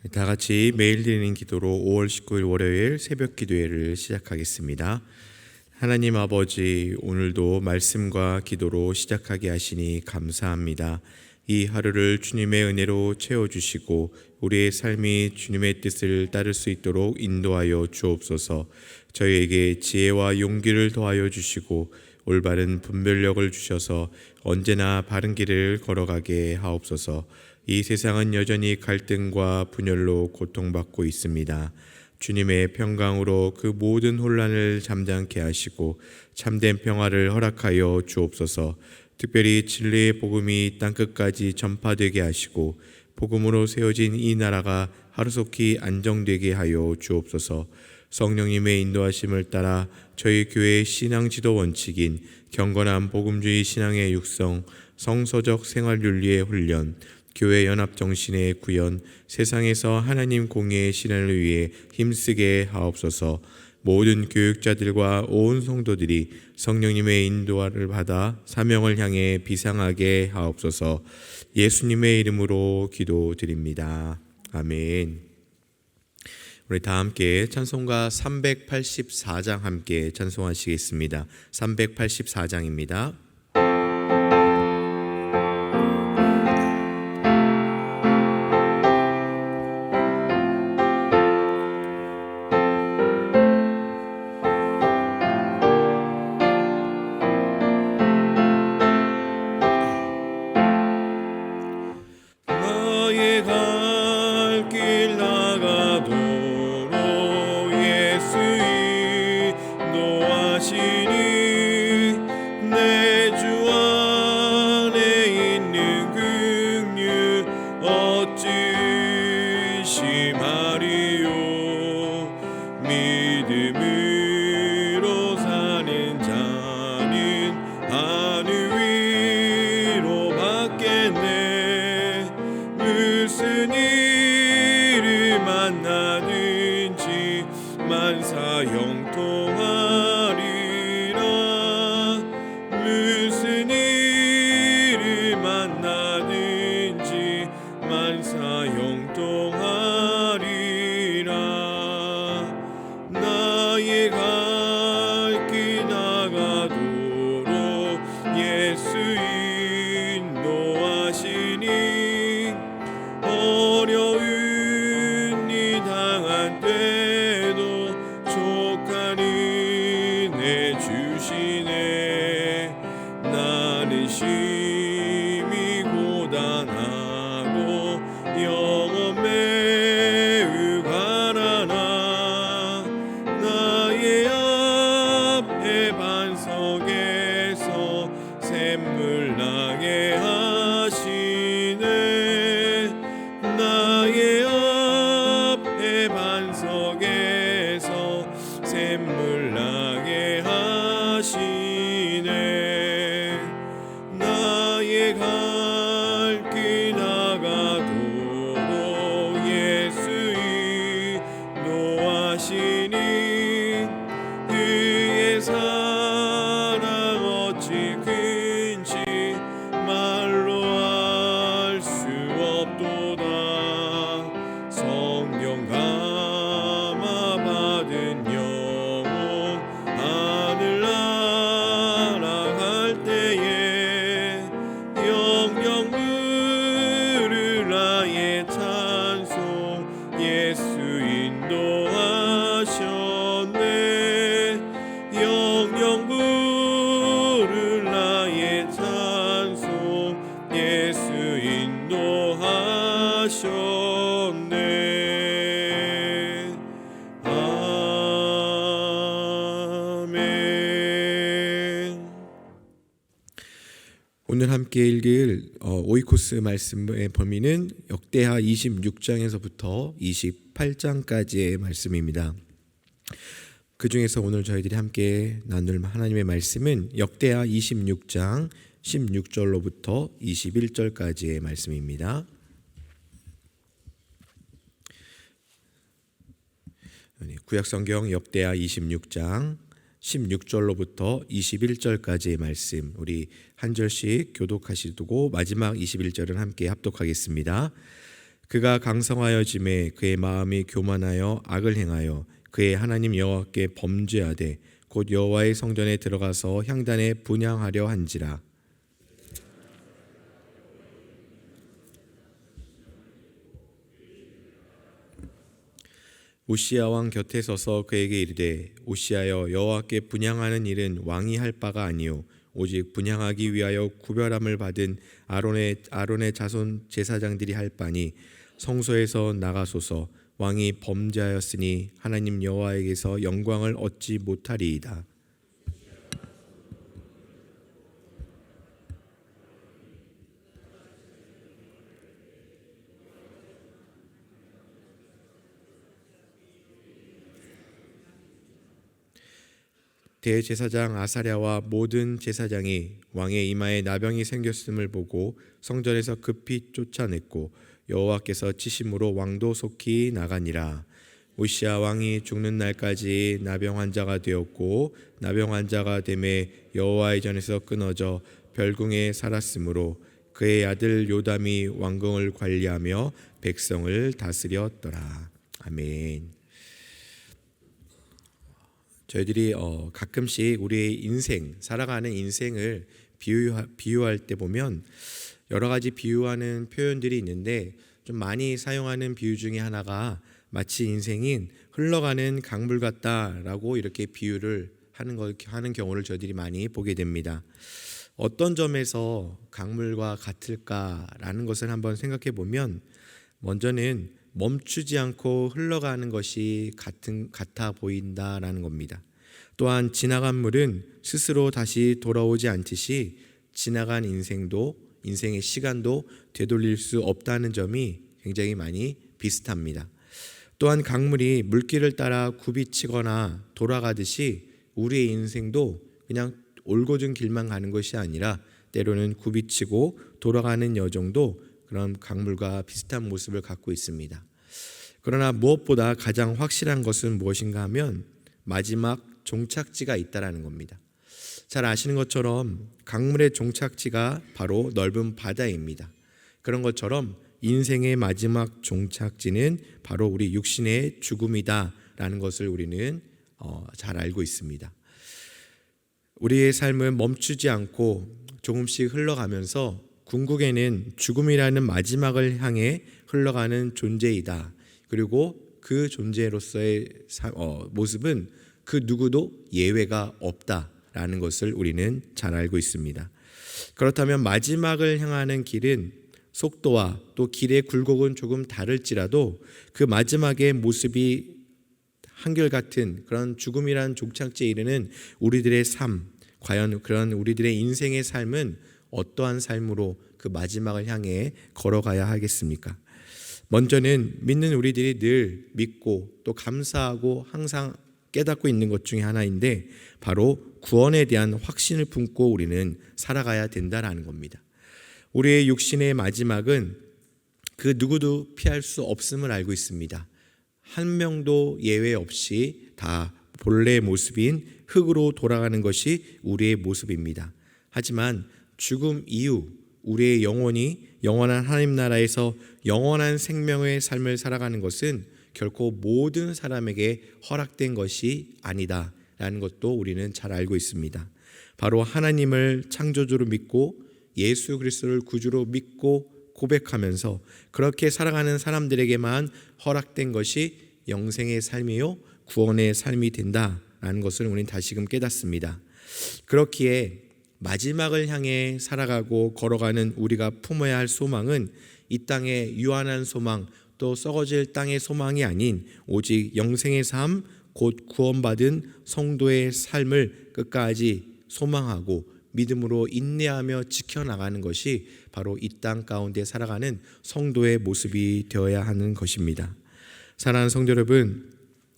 다 같이 매일 드리는 기도로 5월 19일 월요일 새벽 기도회를 시작하겠습니다. 하나님 아버지, 오늘도 말씀과 기도로 시작하게 하시니 감사합니다. 이 하루를 주님의 은혜로 채워주시고 우리의 삶이 주님의 뜻을 따를 수 있도록 인도하여 주옵소서. 저희에게 지혜와 용기를 더하여 주시고 올바른 분별력을 주셔서 언제나 바른 길을 걸어가게 하옵소서. 이 세상은 여전히 갈등과 분열로 고통받고 있습니다. 주님의 평강으로 그 모든 혼란을 잠잠케 하시고 참된 평화를 허락하여 주옵소서. 특별히 진리의 복음이 땅끝까지 전파되게 하시고 복음으로 세워진 이 나라가 하루속히 안정되게 하여 주옵소서. 성령님의 인도하심을 따라 저희 교회의 신앙 지도 원칙인 경건한 복음주의 신앙의 육성, 성서적 생활윤리의 훈련, 교회 연합 정신의 구현, 세상에서 하나님 공의의 실현을 위해 힘쓰게 하옵소서. 모든 교육자들과 온 성도들이 성령님의 인도를 받아 사명을 향해 비상하게 하옵소서. 예수님의 이름으로 기도드립니다. 아멘. 우리 다 함께 찬송가 384장 함께 찬송하시겠습니다. 384장입니다. 오늘 함께 읽을 오이코스 말씀의 범위는 역대하 26장에서부터 28장까지의 말씀입니다. 그 중에서 오늘 저희들이 함께 나눌 하나님의 말씀은 역대하 26장 16절로부터 21절까지의 말씀입니다. 구약성경 역대하 26장 16절로부터 21절까지의 말씀, 우리 한 절씩 교독하시고 마지막 21절은 함께 합독하겠습니다. 그가 강성하여짐에 그의 마음이 교만하여 악을 행하여 그의 하나님 여호와께 범죄하되 곧 여호와의 성전에 들어가서 향단에 분향하려 한지라. 우시야 왕 곁에 서서 그에게 이르되 우시야여, 여호와께 분향하는 일은 왕이 할 바가 아니요 오직 분향하기 위하여 구별함을 받은 아론의 자손 제사장들이 할 바니 성소에서 나가소서. 왕이 범죄하였으니 하나님 여호와에게서 영광을 얻지 못하리이다. 대제사장 아사랴와 모든 제사장이 왕의 이마에 나병이 생겼음을 보고 성전에서 급히 쫓아냈고 여호와께서 치심으로 왕도 속히 나가니라. 우시야 왕이 죽는 날까지 나병 환자가 되었고 나병 환자가 되매 여호와의 전에서 끊어져 별궁에 살았으므로 그의 아들 요담이 왕궁을 관리하며 백성을 다스렸더라. 아멘. 저희들이 가끔씩 우리의 인생, 살아가는 인생을 비유할 때 보면 여러 가지 비유하는 표현들이 있는데 좀 많이 사용하는 비유 중에 하나가 마치 인생인 흘러가는 강물 같다라고 이렇게 비유를 하는 경우를 저희들이 많이 보게 됩니다. 어떤 점에서 강물과 같을까라는 것을 한번 생각해 보면 먼저는 멈추지 않고 흘러가는 것이 같아 보인다라는 겁니다. 또한 지나간 물은 스스로 다시 돌아오지 않듯이 지나간 인생의 시간도 되돌릴 수 없다는 점이 굉장히 많이 비슷합니다. 또한 강물이 물길을 따라 굽이치거나 돌아가듯이 우리의 인생도 그냥 올곧은 길만 가는 것이 아니라 때로는 굽이치고 돌아가는 여정도 그런 강물과 비슷한 모습을 갖고 있습니다. 그러나 무엇보다 가장 확실한 것은 무엇인가 하면 마지막 종착지가 있다라는 겁니다. 잘 아시는 것처럼 강물의 종착지가 바로 넓은 바다입니다. 그런 것처럼 인생의 마지막 종착지는 바로 우리 육신의 죽음이다라는 것을 우리는 잘 알고 있습니다. 우리의 삶은 멈추지 않고 조금씩 흘러가면서 궁극에는 죽음이라는 마지막을 향해 흘러가는 존재이다. 그리고 그 존재로서의 모습은 그 누구도 예외가 없다라는 것을 우리는 잘 알고 있습니다. 그렇다면 마지막을 향하는 길은 속도와 또 길의 굴곡은 조금 다를지라도 그 마지막의 모습이 한결같은 그런 죽음이라는 종착지에 이르는 우리들의 삶, 과연 그런 우리들의 인생의 삶은 어떠한 삶으로 그 마지막을 향해 걸어가야 하겠습니까? 먼저는 믿는 우리들이 늘 믿고 또 감사하고 항상 깨닫고 있는 것 중에 하나인데 바로 구원에 대한 확신을 품고 우리는 살아가야 된다라는 겁니다. 우리의 육신의 마지막은 그 누구도 피할 수 없음을 알고 있습니다. 한 명도 예외 없이 다 본래의 모습인 흙으로 돌아가는 것이 우리의 모습입니다. 하지만 죽음 이후 우리의 영혼이 영원한 하나님 나라에서 영원한 생명의 삶을 살아가는 것은 결코 모든 사람에게 허락된 것이 아니다라는 것도 우리는 잘 알고 있습니다. 바로 하나님을 창조주로 믿고 예수 그리스도를 구주로 믿고 고백하면서 그렇게 살아가는 사람들에게만 허락된 것이 영생의 삶이요 구원의 삶이 된다라는 것을 우리는 다시금 깨닫습니다. 그렇기에 마지막을 향해 살아가고 걸어가는 우리가 품어야 할 소망은 이 땅의 유한한 소망 또 썩어질 땅의 소망이 아닌 오직 영생의 삶 곧 구원받은 성도의 삶을 끝까지 소망하고 믿음으로 인내하며 지켜나가는 것이 바로 이 땅 가운데 살아가는 성도의 모습이 되어야 하는 것입니다. 사랑하는 성도 여러분,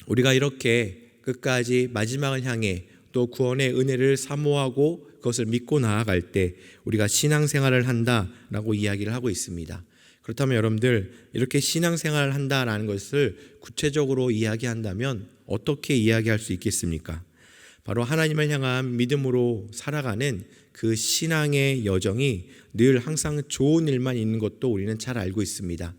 우리가 이렇게 끝까지 마지막을 향해 또 구원의 은혜를 사모하고 그것을 믿고 나아갈 때 우리가 신앙생활을 한다라고 이야기를 하고 있습니다. 그렇다면 여러분들 이렇게 신앙생활을 한다라는 것을 구체적으로 이야기한다면 어떻게 이야기할 수 있겠습니까? 바로 하나님을 향한 믿음으로 살아가는 그 신앙의 여정이 늘 항상 좋은 일만 있는 것도 우리는 잘 알고 있습니다.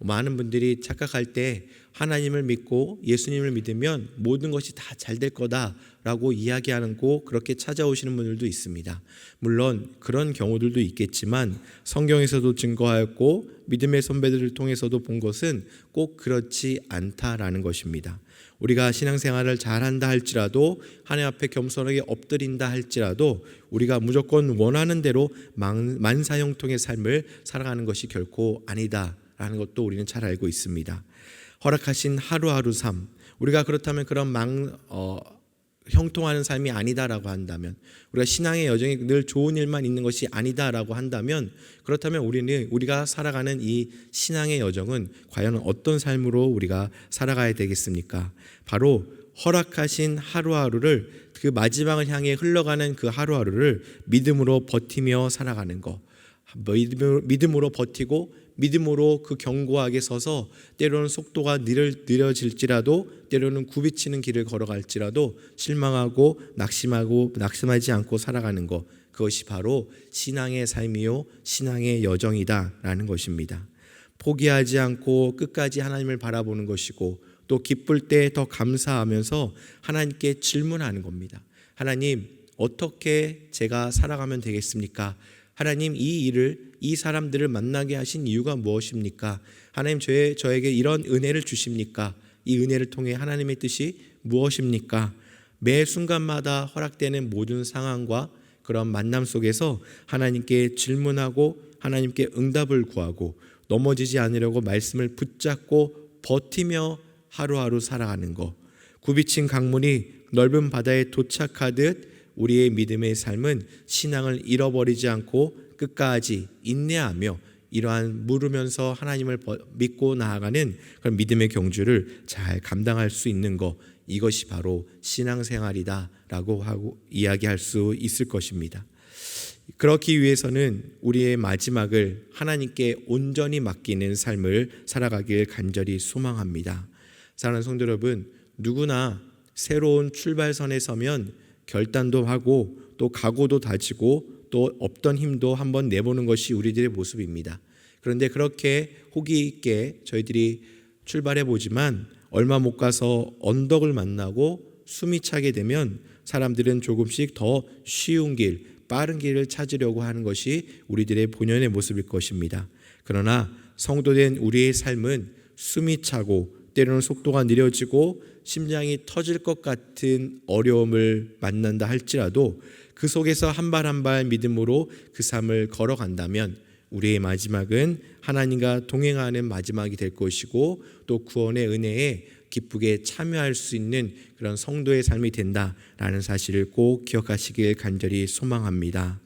많은 분들이 착각할 때 하나님을 믿고 예수님을 믿으면 모든 것이 다 잘 될 거다라고 이야기하고 그렇게 찾아오시는 분들도 있습니다. 물론 그런 경우들도 있겠지만 성경에서도 증거하였고 믿음의 선배들을 통해서도 본 것은 꼭 그렇지 않다라는 것입니다. 우리가 신앙생활을 잘한다 할지라도 하나님 앞에 겸손하게 엎드린다 할지라도 우리가 무조건 원하는 대로 만사형통의 삶을 살아가는 것이 결코 아니다라는 것도 우리는 잘 알고 있습니다. 허락하신 하루하루 삶, 우리가 그렇다면 그런 형통하는 삶이 아니다라고 한다면, 우리가 신앙의 여정이 늘 좋은 일만 있는 것이 아니다라고 한다면, 그렇다면 우리가 살아가는 이 신앙의 여정은 과연 어떤 삶으로 우리가 살아가야 되겠습니까? 바로 허락하신 하루하루를, 그 마지막을 향해 흘러가는 그 하루하루를 믿음으로 버티며 살아가는 것, 믿음으로 버티고 믿음으로 그 견고하게 서서 때로는 속도가 느려질지라도 때로는 굽이치는 길을 걸어갈지라도 실망하고 낙심하지 않고 살아가는 것, 그것이 바로 신앙의 삶이요 신앙의 여정이다라는 것입니다. 포기하지 않고 끝까지 하나님을 바라보는 것이고 또 기쁠 때 더 감사하면서 하나님께 질문하는 겁니다. 하나님, 어떻게 제가 살아가면 되겠습니까? 하나님, 이 사람들을 만나게 하신 이유가 무엇입니까? 하나님, 저에게 이런 은혜를 주십니까? 이 은혜를 통해 하나님의 뜻이 무엇입니까? 매 순간마다 허락되는 모든 상황과 그런 만남 속에서 하나님께 질문하고 하나님께 응답을 구하고 넘어지지 않으려고 말씀을 붙잡고 버티며 하루하루 살아가는 것, 굽이친 강물이 넓은 바다에 도착하듯 우리의 믿음의 삶은 신앙을 잃어버리지 않고 끝까지 인내하며 이러한 물으면서 하나님을 믿고 나아가는 그런 믿음의 경주를 잘 감당할 수 있는 것, 이것이 바로 신앙생활이다라고 하고 이야기할 수 있을 것입니다. 그렇기 위해서는 우리의 마지막을 하나님께 온전히 맡기는 삶을 살아가길 간절히 소망합니다. 사랑하는 성도 여러분, 누구나 새로운 출발선에 서면 결단도 하고 또 각오도 다지고 또 없던 힘도 한번 내보는 것이 우리들의 모습입니다. 그런데 그렇게 호기 있게 저희들이 출발해 보지만 얼마 못 가서 언덕을 만나고 숨이 차게 되면 사람들은 조금씩 더 쉬운 길, 빠른 길을 찾으려고 하는 것이 우리들의 본연의 모습일 것입니다. 그러나 성도된 우리의 삶은 숨이 차고 때로는 속도가 느려지고 심장이 터질 것 같은 어려움을 만난다 할지라도 그 속에서 한 발 한 발 믿음으로 그 삶을 걸어간다면 우리의 마지막은 하나님과 동행하는 마지막이 될 것이고 또 구원의 은혜에 기쁘게 참여할 수 있는 그런 성도의 삶이 된다라는 사실을 꼭 기억하시길 간절히 소망합니다.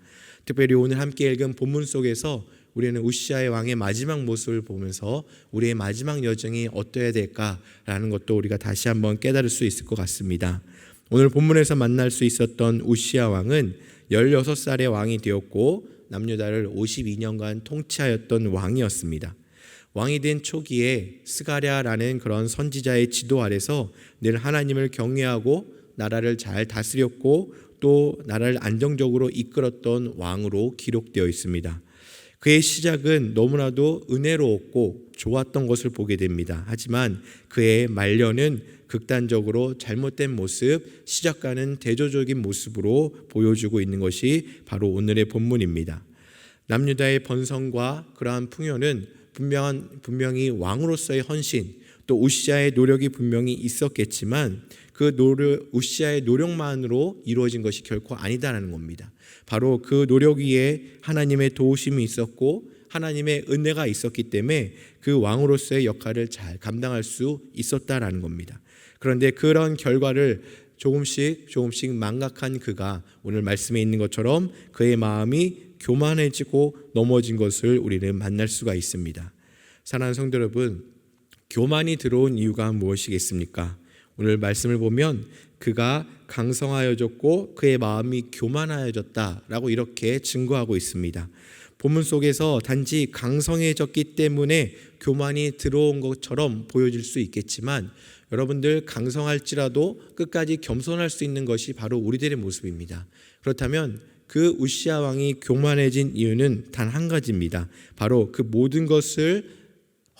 특별히 오늘 함께 읽은 본문 속에서 우리는 우시아의 왕의 마지막 모습을 보면서 우리의 마지막 여정이 어떠해야 될까라는 것도 우리가 다시 한번 깨달을 수 있을 것 같습니다. 오늘 본문에서 만날 수 있었던 우시아 왕은 16살의 왕이 되었고 남유다를 52년간 통치하였던 왕이었습니다. 왕이 된 초기에 스가랴라는 그런 선지자의 지도 아래서 늘 하나님을 경외하고 나라를 잘 다스렸고 또 나라를 안정적으로 이끌었던 왕으로 기록되어 있습니다. 그의 시작은 너무나도 은혜로웠고 좋았던 것을 보게 됩니다. 하지만 그의 말년은 극단적으로 잘못된 모습, 시작과는 대조적인 모습으로 보여주고 있는 것이 바로 오늘의 본문입니다. 남유다의 번성과 그러한 풍요는 분명히 왕으로서의 헌신, 또 우시아의 노력이 분명히 있었겠지만 우시아의 노력만으로 이루어진 것이 결코 아니다라는 겁니다. 바로 그 노력 위에 하나님의 도우심이 있었고 하나님의 은혜가 있었기 때문에 그 왕으로서의 역할을 잘 감당할 수 있었다라는 겁니다. 그런데 그런 결과를 조금씩 망각한 그가 오늘 말씀에 있는 것처럼 그의 마음이 교만해지고 넘어진 것을 우리는 만날 수가 있습니다. 사랑하는 성도 여러분, 교만이 들어온 이유가 무엇이겠습니까? 오늘 말씀을 보면 그가 강성하여졌고 그의 마음이 교만하여졌다라고 이렇게 증거하고 있습니다. 본문 속에서 단지 강성해졌기 때문에 교만이 들어온 것처럼 보여질 수 있겠지만 여러분들 강성할지라도 끝까지 겸손할 수 있는 것이 바로 우리들의 모습입니다. 그렇다면 그 우시아 왕이 교만해진 이유는 단 한 가지입니다. 바로 그 모든 것을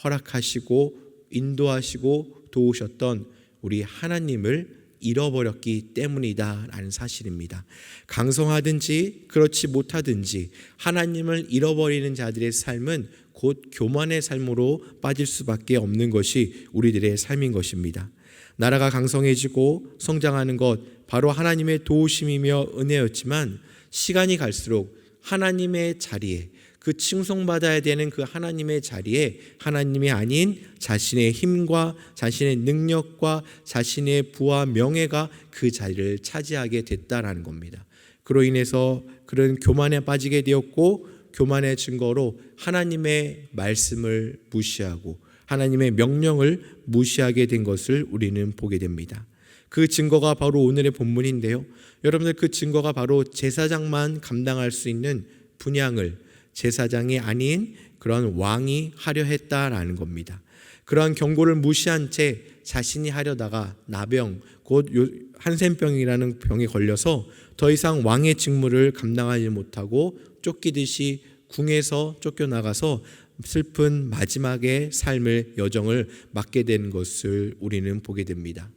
허락하시고 인도하시고 도우셨던 우리 하나님을 잃어버렸기 때문이다라는 사실입니다. 강성하든지 그렇지 못하든지 하나님을 잃어버리는 자들의 삶은 곧 교만의 삶으로 빠질 수밖에 없는 것이 우리들의 삶인 것입니다. 나라가 강성해지고 성장하는 것 바로 하나님의 도우심이며 은혜였지만 시간이 갈수록 하나님의 자리에, 그 칭송받아야 되는 그 하나님의 자리에 하나님이 아닌 자신의 힘과 자신의 능력과 자신의 부와 명예가 그 자리를 차지하게 됐다라는 겁니다. 그로 인해서 그런 교만에 빠지게 되었고, 교만의 증거로 하나님의 말씀을 무시하고 하나님의 명령을 무시하게 된 것을 우리는 보게 됩니다. 그 증거가 바로 오늘의 본문인데요. 여러분들, 그 증거가 바로 제사장만 감당할 수 있는 분향을 제사장이 아닌 그런 왕이 하려 했다라는 겁니다. 그러한 경고를 무시한 채 자신이 하려다가 나병, 곧 한센병이라는 병에 걸려서 더 이상 왕의 직무를 감당하지 못하고 쫓기듯이 궁에서 쫓겨나가서 슬픈 마지막의 삶을 여정을 맞게 되는 것을 우리는 보게 됩니다.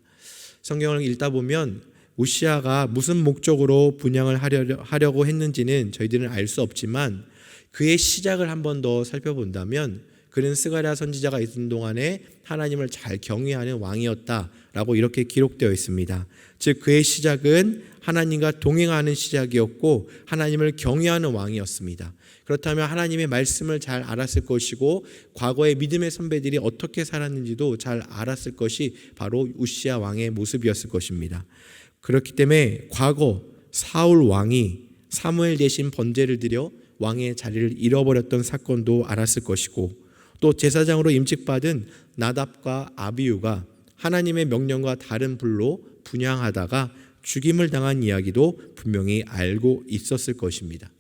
성경을 읽다 보면 우시아가 무슨 목적으로 분향을 하려고 했는지는 저희들은 알 수 없지만 그의 시작을 한 번 더 살펴본다면 그는 스가랴 선지자가 있는 동안에 하나님을 잘 경외하는 왕이었다라고 이렇게 기록되어 있습니다. 즉 그의 시작은 하나님과 동행하는 시작이었고 하나님을 경외하는 왕이었습니다. 그렇다면 하나님의 말씀을 잘 알았을 것이고 과거의 믿음의 선배들이 어떻게 살았는지도 잘 알았을 것이 바로 우시아 왕의 모습이었을 것입니다. 그렇기 때문에 과거 사울 왕이 사무엘 대신 번제를 드려 왕의 자리를 잃어버렸던 사건도 알았을 것이고, 또 제사장으로 임직받은 나답과 아비후가 하나님의 명령과 다른 불로 분향하다가 죽임을 당한 이야기도 분명히 알고 있었을 것입니다.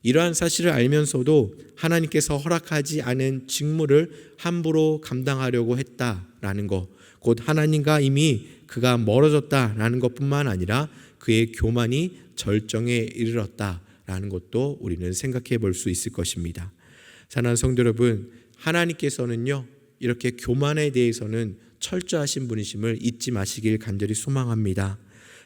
이러한 사실을 알면서도 하나님께서 허락하지 않은 직무를 함부로 감당하려고 했다라는 것, 곧 하나님과 이미 그가 멀어졌다라는 것뿐만 아니라 그의 교만이 절정에 이르렀다라는 것도 우리는 생각해 볼 수 있을 것입니다. 사랑하는 성도 여러분, 하나님께서는요 이렇게 교만에 대해서는 철저하신 분이심을 잊지 마시길 간절히 소망합니다.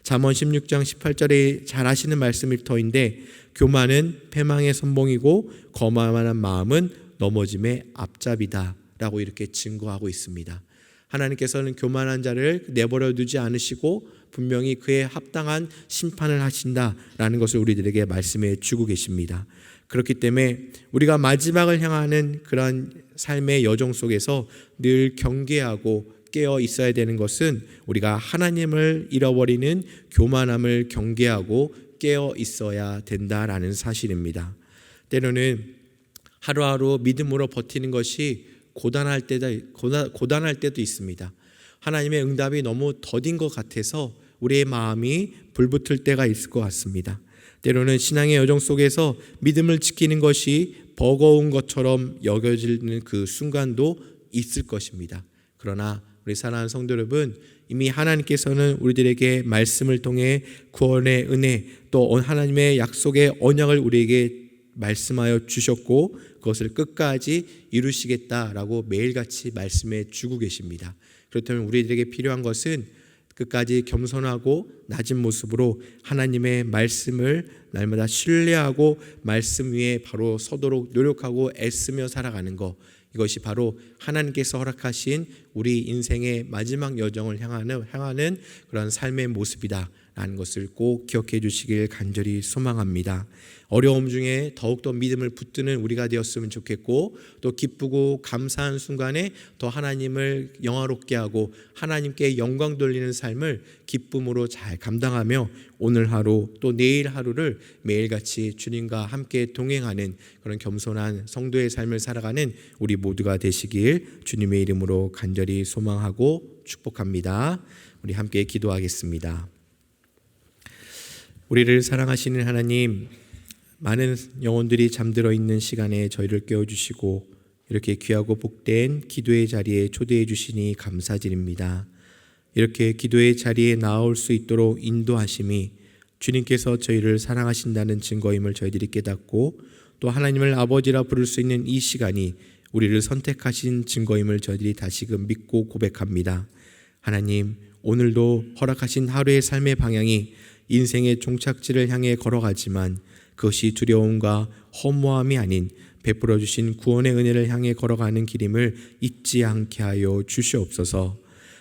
잠언 16장 18절에 잘 아시는 말씀일 터인데, 교만은 패망의 선봉이고 거만한 마음은 넘어짐의 앞잡이다 라고 이렇게 증거하고 있습니다. 하나님께서는 교만한 자를 내버려 두지 않으시고 분명히 그에 합당한 심판을 하신다라는 것을 우리들에게 말씀해 주고 계십니다. 그렇기 때문에 우리가 마지막을 향하는 그런 삶의 여정 속에서 늘 경계하고 깨어 있어야 되는 것은 우리가 하나님을 잃어버리는 교만함을 경계하고 깨어 있어야 된다라는 사실입니다. 때로는 하루하루 믿음으로 버티는 것이 고단할 때도 있습니다. 하나님의 응답이 너무 더딘 것 같아서 우리의 마음이 불붙을 때가 있을 것 같습니다. 때로는 신앙의 여정 속에서 믿음을 지키는 것이 버거운 것처럼 여겨지는 그 순간도 있을 것입니다. 그러나 우리 사랑하는 성도 여러분, 이미 하나님께서는 우리들에게 말씀을 통해 구원의 은혜, 또 하나님의 약속의 언약을 우리에게 말씀하여 주셨고 그것을 끝까지 이루시겠다라고 매일같이 말씀해 주고 계십니다. 그렇다면 우리들에게 필요한 것은 끝까지 겸손하고 낮은 모습으로 하나님의 말씀을 날마다 신뢰하고 말씀 위에 바로 서도록 노력하고 애쓰며 살아가는 것, 이것이 바로 하나님께서 허락하신 우리 인생의 마지막 여정을 향하는 그런 삶의 모습이다 라는 것을 꼭 기억해 주시길 간절히 소망합니다. 어려움 중에 더욱더 믿음을 붙드는 우리가 되었으면 좋겠고, 또 기쁘고 감사한 순간에 더 하나님을 영화롭게 하고 하나님께 영광 돌리는 삶을 기쁨으로 잘 감당하며 오늘 하루 또 내일 하루를 매일같이 주님과 함께 동행하는 그런 겸손한 성도의 삶을 살아가는 우리 모두가 되시길 주님의 이름으로 간절히 소망하고 축복합니다. 우리 함께 기도하겠습니다. 우리를 사랑하시는 하나님, 많은 영혼들이 잠들어 있는 시간에 저희를 깨워주시고 이렇게 귀하고 복된 기도의 자리에 초대해 주시니 감사드립니다. 이렇게 기도의 자리에 나올 수 있도록 인도하심이 주님께서 저희를 사랑하신다는 증거임을 저희들이 깨닫고, 또 하나님을 아버지라 부를 수 있는 이 시간이 우리를 선택하신 증거임을 저희들이 다시금 믿고 고백합니다. 하나님, 오늘도 허락하신 하루의 삶의 방향이 인생의 종착지를 향해 걸어가지만 그것이 두려움과 허무함이 아닌 베풀어 주신 구원의 은혜를 향해 걸어가는 길임을 잊지 않게 하여 주시옵소서.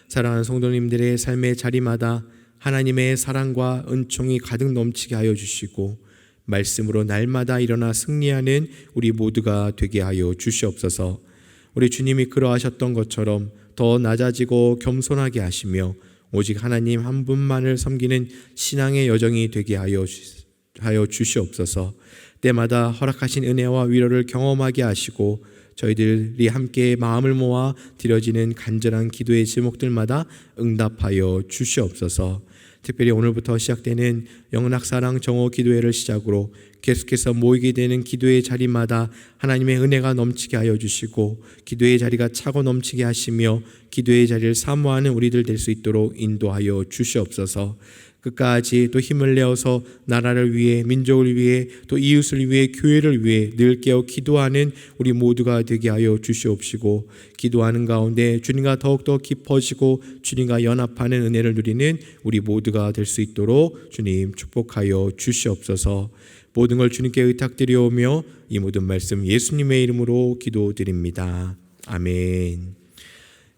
사랑하는 성도님들의 삶의 자리마다 하나님의 사랑과 은총이 가득 넘치게 하여 주시고 말씀으로 날마다 일어나 승리하는 우리 모두가 되게 하여 주시옵소서. 우리 주님이 그러하셨던 것처럼 더 낮아지고 겸손하게 하시며 오직 하나님 한 분만을 섬기는 신앙의 여정이 되게 하여 주시옵소서. 때마다 허락하신 은혜와 위로를 경험하게 하시고 저희들이 함께 마음을 모아 드려지는 간절한 기도의 제목들마다 응답하여 주시옵소서. 특별히 오늘부터 시작되는 영락사랑 정오 기도회를 시작으로 계속해서 모이게 되는 기도의 자리마다 하나님의 은혜가 넘치게 하여 주시고 기도의 자리가 차고 넘치게 하시며 기도의 자리를 사모하는 우리들 될 수 있도록 인도하여 주시옵소서. 끝까지 또 힘을 내어서 나라를 위해, 민족을 위해, 또 이웃을 위해, 교회를 위해 늘 깨어 기도하는 우리 모두가 되게 하여 주시옵시고 기도하는 가운데 주님과 더욱더 깊어지고 주님과 연합하는 은혜를 누리는 우리 모두가 될 수 있도록 주님 축복하여 주시옵소서. 모든 걸 주님께 의탁드리오며 이 모든 말씀 예수님의 이름으로 기도드립니다. 아멘.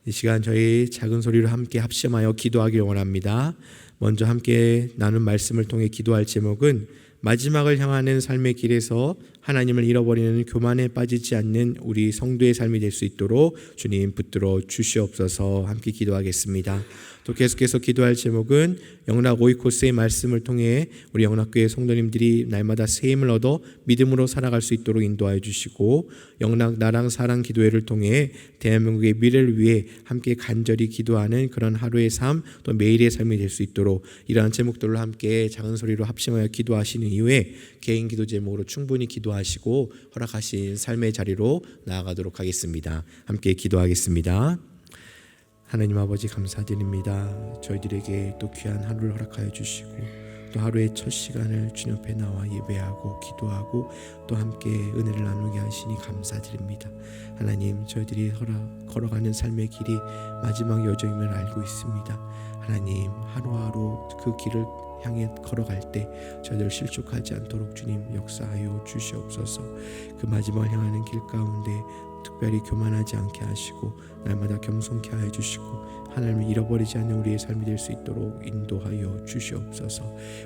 이 시간 저희 작은 소리로 함께 합심하여 기도하길 원합니다. 먼저 함께 나눈 말씀을 통해 기도할 제목은 마지막을 향하는 삶의 길에서 하나님을 잃어버리는 교만에 빠지지 않는 우리 성도의 삶이 될 수 있도록 주님 붙들어 주시옵소서. 함께 기도하겠습니다. 또 계속해서 기도할 제목은 영락 오이코스의 말씀을 통해 우리 영락교회 성도님들이 날마다 새 힘을 얻어 믿음으로 살아갈 수 있도록 인도하여 주시고 영락 나랑 사랑 기도회를 통해 대한민국의 미래를 위해 함께 간절히 기도하는 그런 하루의 삶 또 매일의 삶이 될 수 있도록 이러한 제목들로 함께 작은 소리로 합심하여 기도하시는 이후에 개인 기도 제목으로 충분히 기도하시고 허락하신 삶의 자리로 나아가도록 하겠습니다. 함께 기도하겠습니다. 하나님 아버지 감사드립니다. 저희들에게 또 귀한 하루를 허락하여 주시고 또 하루의 첫 시간을 주님 앞에 나와 예배하고 기도하고 또 함께 은혜를 나누게 하시니 감사드립니다. 하나님, 저희들이 걸어가는 삶의 길이 마지막 여정임을 알고 있습니다. 하나님, 하루하루 그 길을 향해 걸어갈 때 저희들 실족하지 않도록 주님 역사하여 주시옵소서. 그 마지막을 향하는 길 가운데 특별히 교만하지 않게 하시고 날마다 겸손케 하여 주시고 하나님을 잃어버리지 않는 우리의 삶이 될 수 있도록 인도하여 주시옵소서.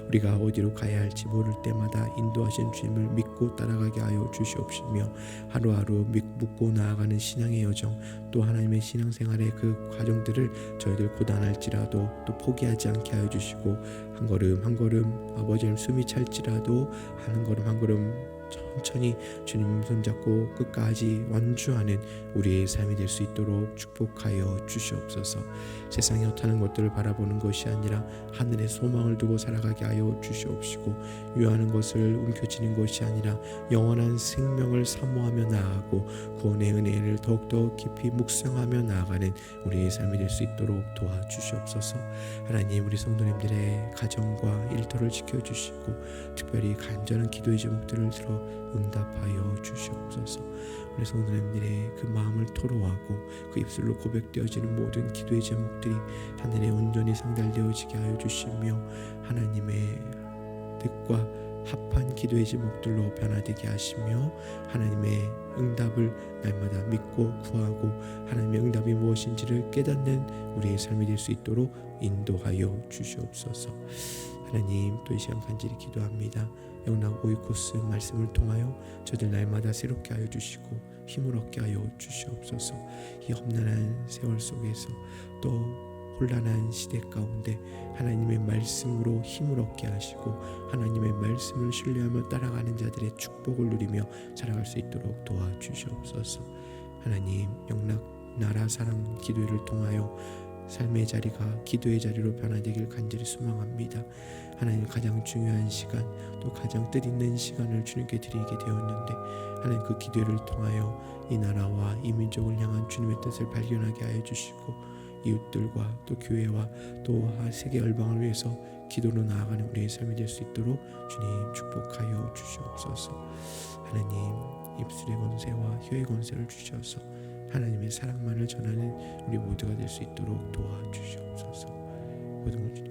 우리가 어디로 가야 할지 모를 때마다 인도하신 주님을 믿고 따라가게 하여 주시옵시며 하루하루 묻고 나아가는 신앙의 여정 또 하나님의 신앙생활의 그 과정들을 저희들 고단할지라도 또 포기하지 않게 하여 주시고 한 걸음 한 걸음 아버지님 숨이 찰지라도 한 걸음 한 걸음 천천히 주님 손잡고 끝까지 완주하는 우리의 삶이 될 수 있도록 축복하여 주시옵소서. 세상이 어떠한 것들을 바라보는 것이 아니라 하늘의 소망을 두고 살아가게 하여 주시옵시고 유하는 것을 움켜쥐는 것이 아니라 영원한 생명을 사모하며 나아가고 구원의 은혜를 더욱더 깊이 묵상하며 나아가는 우리의 삶이 될 수 있도록 도와주시옵소서. 하나님, 우리 성도님들의 가정과 일터를 지켜주시고 특별히 간절한 기도의 제목들을 들어 응답하여 주시옵소서. 우리 성도님들의 그 마음을 토로하고 그 입술로 고백되어지는 모든 기도의 제목들이 하늘에 온전히 상달되어지게 하여 주시며 하나님의 뜻과 합한 기도의 제목들로 변화되게 하시며 하나님의 응답을 날마다 믿고 구하고 하나님의 응답이 무엇인지를 깨닫는 우리의 삶이 될 수 있도록 인도하여 주시옵소서. 하나님, 또 이 시간 간절히 기도합니다. 영락 오이코스 말씀을 통하여 저들 날마다 새롭게 하여 주시고 힘을 얻게 하여 주시옵소서. 이 험난한 세월 속에서 또 혼란한 시대 가운데 하나님의 말씀으로 힘을 얻게 하시고 하나님의 말씀을 신뢰하며 따라가는 자들의 축복을 누리며 살아갈 수 있도록 도와주시옵소서. 하나님, 영락 나라 사랑 기도회를 통하여 삶의 자리가 기도의 자리로 변화되길 간절히 소망합니다. 하나님, 가장 중요한 시간 또 가장 뜻있는 시간을 주님께 드리게 되었는데 하나님, 그 기도를 통하여 이 나라와 이 민족을 향한 주님의 뜻을 발견하게 하여 주시고 이웃들과 또 교회와 또 세계 열방을 위해서 기도로 나아가는 우리의 삶이 될 수 있도록 주님 축복하여 주시옵소서. 하나님, 입술의 권세와 혀의 권세를 주셔서 하나님의 사랑만을 전하는 우리 모두가 될 수 있도록 도와주시옵소서. 모든 것